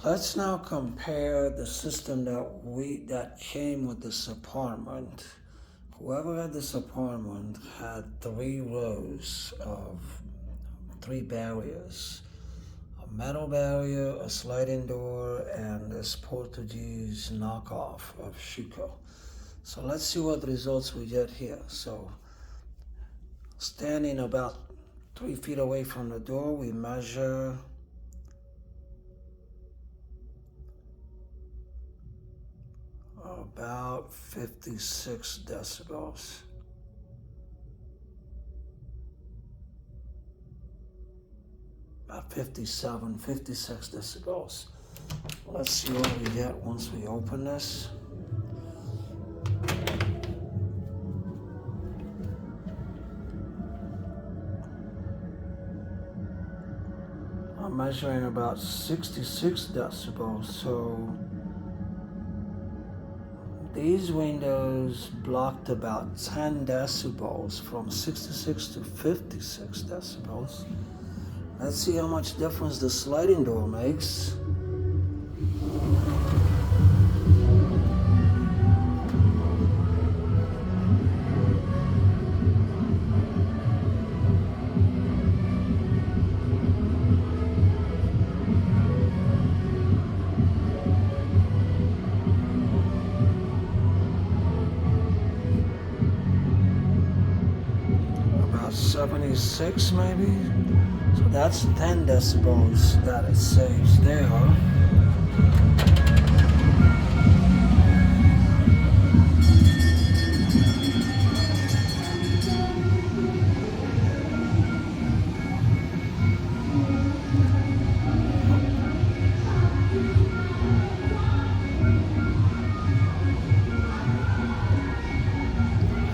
let's now compare the system that came with this apartment. Whoever had this apartment had 3 rows of 3 barriers. A metal barrier, a sliding door, and this Portuguese knockoff of Schüco. So let's see what results we get here. So standing about 3 feet away from the door, we measure about 56 decibels. About 57, 56 decibels. Let's see what we get once we open this. I'm measuring about 66 decibels, so these windows blocked about 10 decibels, from 66 to 56 decibels. Let's see how much difference the sliding door makes. About 76 maybe. So that's 10 decibels that it saves there.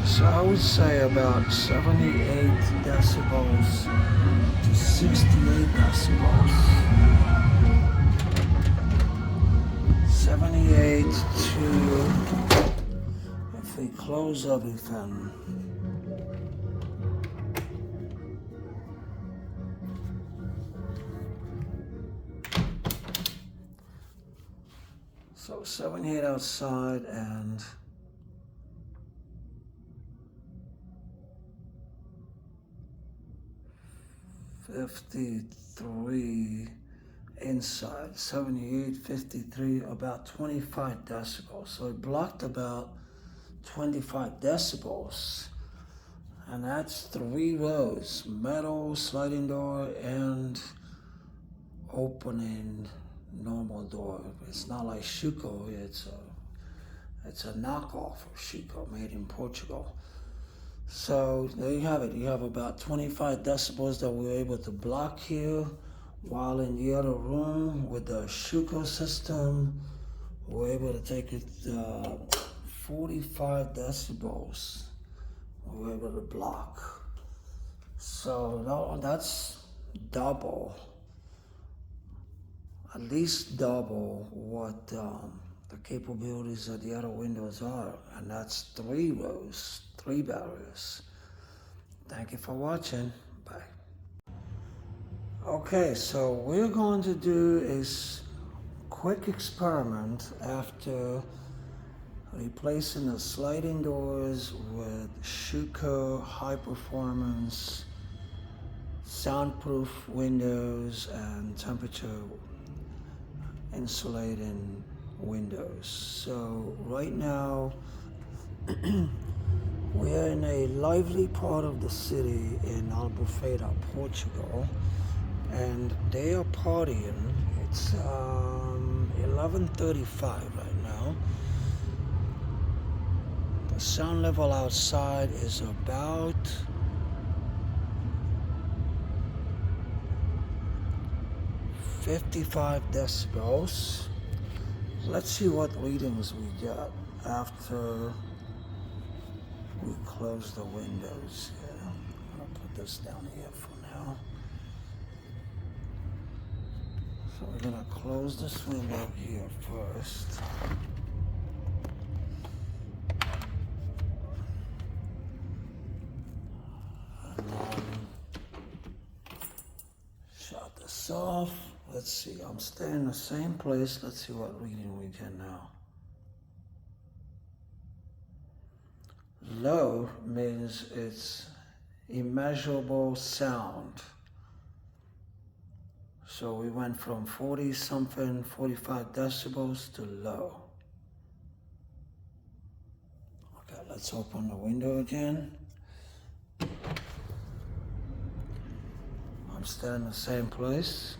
So I would say about 78 decibels to 68 decibels. 78 to, if we close everything, so 78 outside and 53 inside. 78, 53, about 25 decibels. So it blocked about 25 decibels. And that's 3 rows, metal, sliding door, and opening normal door. It's not like Schüco, it's a knockoff of Schüco, made in Portugal. So there you have it. You have about 25 decibels that we were able to block here, while in the other room with the Schüco system, we're able to take it 45 decibels. We were able to block. So that's double, at least double what the capabilities of the other windows are, and that's 3 rows, 3 barriers. Thank you for watching. Bye. Okay, so we're going to do a quick experiment after replacing the sliding doors with Schüco high performance soundproof windows and temperature insulating windows. So right now we're in a lively part of the city in Albufeira, Portugal, and they are partying. It's 11:35 right now. The sound level outside is about 55 decibels. Let's see what readings we get after we close the windows here. I'm gonna put this down here for now. So we're gonna close this window here first. And then shut this off. Let's let's see, I'm staying in the same place. Let's see what reading we get now. Low means it's immeasurable sound. So we went from 40 something, 45 decibels to low. Okay, let's open the window again. I'm still in the same place.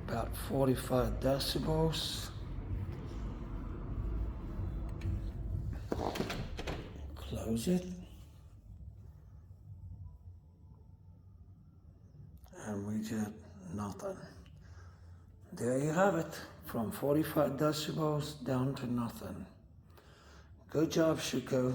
About 45 decibels. Close it. And we get nothing. There you have it, from 45 decibels down to nothing. Good job, Schüco.